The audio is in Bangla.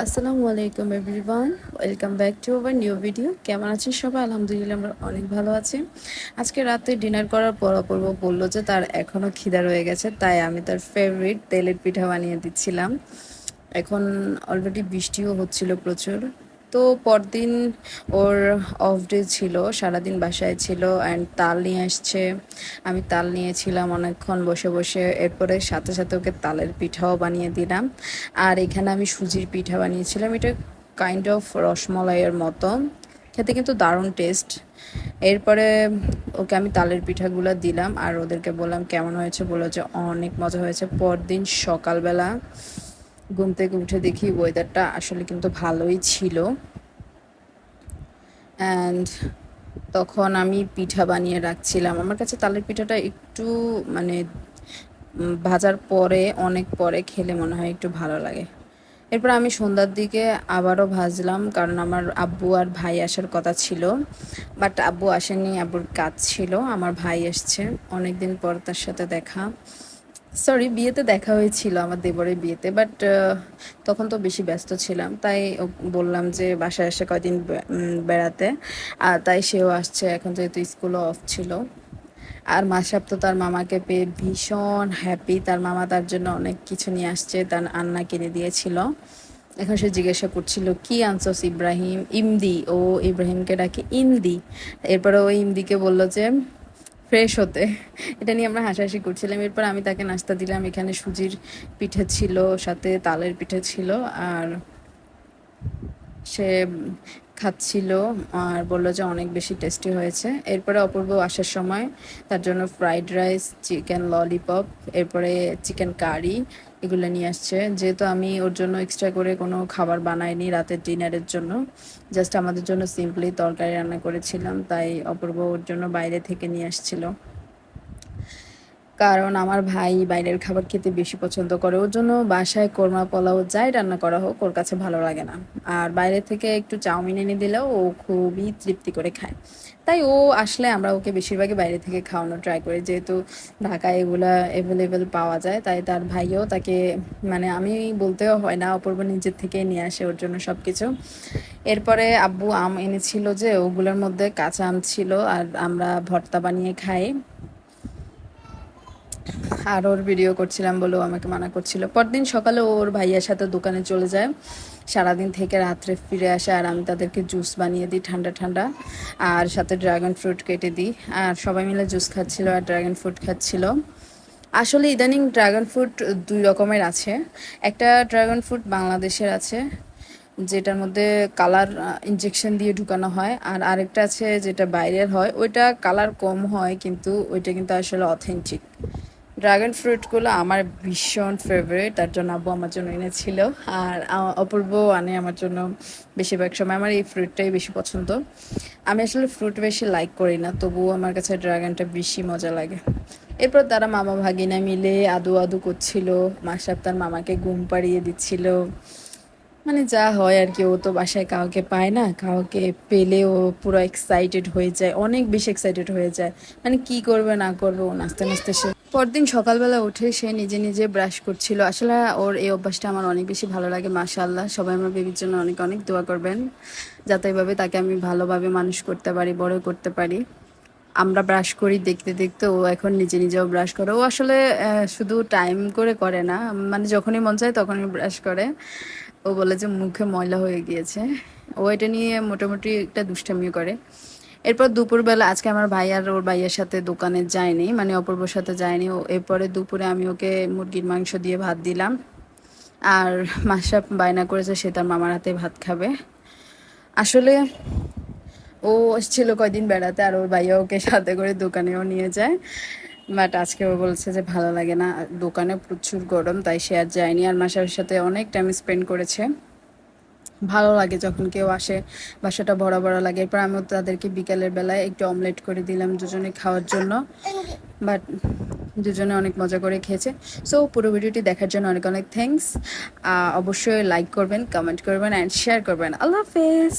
আসসালামু আলাইকুম everyone, welcome back to our new video. কেমন আছেন সবাই? আলহামদুলিল্লাহ আমরা অনেক ভালো আছি। আজকে রাতে ডিনার করার পর অপূর্ব বললো যে তার এখনও খিদা রয়ে গেছে, তাই আমি তার ফেভারিট তেলের পিঠা বানিয়ে দিচ্ছিলাম। এখন অলরেডি বৃষ্টিও হচ্ছিল প্রচুর। তো পরদিন ওর অফ ডে ছিল, সারাদিন বাসায় ছিল অ্যান্ড তাল নিয়ে আসছে। আমি তাল নিয়েছিলাম অনেকক্ষণ বসে বসে, এরপরে সাথে সাথে ওকে তালের পিঠাও বানিয়ে দিলাম। আর এখানে আমি সুজির পিঠা বানিয়েছিলাম, এটা কাইন্ড অফ রসমলাইয়ের মতো খেতে, কিন্তু দারুণ টেস্ট। এরপরে ওকে আমি তালের পিঠাগুলো দিলাম আর ওদেরকে বললাম কেমন হয়েছে, বললো যে অনেক মজা হয়েছে। পরদিন সকালবেলা ঘুম থেকে উঠে দেখি ওয়েদারটা আসলে কিন্তু ভালোই ছিল। অ্যান্ড তখন আমি পিঠা বানিয়ে রাখছিলাম। আমার কাছে তালের পিঠাটা একটু মানে ভাজার পরে অনেক পরে খেলে মনে হয় একটু ভালো লাগে। এরপর আমি সন্ধ্যার দিকে আবারও ভাজলাম, কারণ আমার আব্বু আর ভাই আসার কথা ছিল, বাট আব্বু আসেনি, আব্বুর কাজ ছিল। আমার ভাই এসছে, অনেক দিন পর তার সাথে দেখা। সরি, বিয়েতে দেখা হয়েছিল, আমার দেবরের বিয়েতে, বাট তখন তো বেশি ব্যস্ত ছিলাম, তাই বললাম যে বাসায় এসে কয়দিন বেড়াতে। আর তাই সেও আসছে এখন, যেহেতু স্কুলও অফ ছিল। আর মাসাব তো তার মামাকে পেয়ে ভীষণ হ্যাপি, তার মামা তার জন্য অনেক কিছু নিয়ে আসছে, তার আন্না কিনে দিয়েছিল। এখন সে জিজ্ঞাসা করছিল কি আনছস ইব্রাহিম, ইমদি, ও ইব্রাহিমকে ডাকে ইমদি। এরপরে ও ইমদিকে বললো যে ফ্রেশ হতে। এটা নিয়ে আমরা হাসাহাসি করছিলাম। এরপর আমি তাকে নাস্তা দিলাম, এখানে সুজির পিঠে ছিল, সাথে তালের পিঠে ছিল, আর সে খাচ্ছিল আর বললো যে অনেক বেশি টেস্টি হয়েছে। এরপরে অপূর্ব আসার সময় তার জন্য ফ্রাইড রাইস, চিকেন ললিপপ, এরপরে চিকেন কারি এগুলো নিয়ে আসছে। যেহেতু আমি ওর জন্য এক্সট্রা করে কোনো খাবার বানাইনি রাতের ডিনারের জন্য, জাস্ট আমাদের জন্য সিম্পলি তরকারি রান্না করেছিলাম, তাই অপূর্ব ওর জন্য বাইরে থেকে নিয়ে আসছিল। কারণ আমার ভাই বাইরের খাবার খেতে বেশি পছন্দ করে, ওর জন্য বাসায় কোরমা পোলাও যাই রান্না করা হোক ওর কাছে ভালো লাগে না। আর বাইরে থেকে একটু চাউমিন এনে দিলেও ও খুবই তৃপ্তি করে খায়। তাই ও আসলে আমরা ওকে বেশিরভাগই বাইরে থেকে খাওয়ানো ট্রাই করি, যেহেতু ঢাকায় এগুলা অ্যাভেলেবেল পাওয়া যায়। তাই তার ভাইও তাকে, মানে আমি বলতেও হয় না, অপূর্ব নিজের থেকে নিয়ে আসে ওর জন্য সব কিছু। এরপরে আব্বু আম এনেছিল, যে ওগুলোর মধ্যে কাঁচা আম ছিল, আর আমরা ভর্তা বানিয়ে খাই। আর ওর ভিডিও করছিলাম বলেও আমাকে মানা করছিল। পরদিন সকালে ওর ভাইয়ার সাথে দোকানে চলে যায়, সারাদিন থেকে রাত্রে ফিরে আসে, আর আমি তাদেরকে জুস বানিয়ে দিই ঠান্ডা ঠান্ডা, আর সাথে ড্রাগন ফ্রুট কেটে দিই। আর সবাই মিলে জুস খাচ্ছিল আর ড্রাগন ফ্রুট খাচ্ছিল। আসলে ইদানিং ড্রাগন ফ্রুট দুই রকমের আছে। একটা ড্রাগন ফ্রুট বাংলাদেশের আছে, যেটার মধ্যে কালার ইনজেকশন দিয়ে ঢুকানো হয়, আর আরেকটা আছে যেটা বাইরের হয়, ওইটা কালার কম হয় কিন্তু ওইটা কিন্তু আসলে অথেন্টিক। ড্রাগন ফ্রুটগুলো আমার ভীষণ ফেভারিট, তার জন্য আব্বু আমার জন্য এনেছিল। আর অপূর্ব আনে আমার জন্য। বেশিরভাগ সময় আমার এই ফ্রুটটাই বেশি পছন্দ। আমি আসলে ফ্রুট বেশি লাইক করি না, তবুও আমার কাছে ড্রাগনটা বেশি মজা লাগে। এরপর তারা মামা ভাগিনা মিলে আদু আদু করছিল, মাসাব তার মামাকে ঘুম পাড়িয়ে দিচ্ছিল। মানে যা হয় আর কি, ও তো বাসায় কাউকে পায় না, কাউকে পেলে ও পুরো এক্সাইটেড হয়ে যায়, অনেক বেশি এক্সাইটেড হয়ে যায়। মানে কি করবে না করবে ও নাচতে নাচতে সে। পরদিন সকালবেলা উঠে সে নিজে নিজে ব্রাশ করছিল। আসলে ওর এই অভ্যাসটা আমার অনেক বেশি ভালো লাগে। মাশাআল্লাহ, সবাই আমার বেবির জন্য অনেক অনেক দোয়া করবেন, যাতে এভাবে তাকে আমি ভালোভাবে মানুষ করতে পারি, বড় করতে পারি। আমরা ব্রাশ করি দেখতে দেখতে, ও এখন নিজে নিজেও ব্রাশ করে। ও আসলে শুধু টাইম করে করে না, মানে যখনই মন চায় তখনই ব্রাশ করে। ও বলে যে মুখে ময়লা হয়ে গিয়েছে। ও এটা নিয়ে মোটামুটি একটা দুষ্টামিও করে। এরপর দুপুরবেলা আজকে আমার ভাই আর ওর ভাইয়ের সাথে দোকানে যায়নি, মানে অপূর্বর সাথে যায়নি ও। এরপরে দুপুরে আমি ওকে মুরগির মাংস দিয়ে ভাত দিলাম। আর মাসা বায়না করেছে সে তার মামার হাতে ভাত খাবে। আসলে ও এসেছিল কয়দিন বেড়াতে, আর ওর ভাইয়া ওকে সাথে করে দোকানেও নিয়ে যায়। বাট আজকে ও বলছে যে ভালো লাগে না, দোকানে প্রচুর গরম, তাই সে আর যায়নি। আর মাসার সাথে অনেক টাইম স্পেন্ড করেছে। ভালো লাগে যখন কেউ আসে, বাসাটা ভরা ভরা লাগে। এরপর আমি তাদেরকে বিকালের বেলায় একটু অমলেট করে দিলাম দুজনে খাওয়ার জন্য। বাট দুজনে অনেক মজা করে খেয়েছে। সো পুরো ভিডিওটি দেখার জন্য অনেক অনেক থ্যাঙ্কস। অবশ্যই লাইক করবেন, কমেন্ট করবেন অ্যান্ড শেয়ার করবেন। আল্লাহ হাফেজ।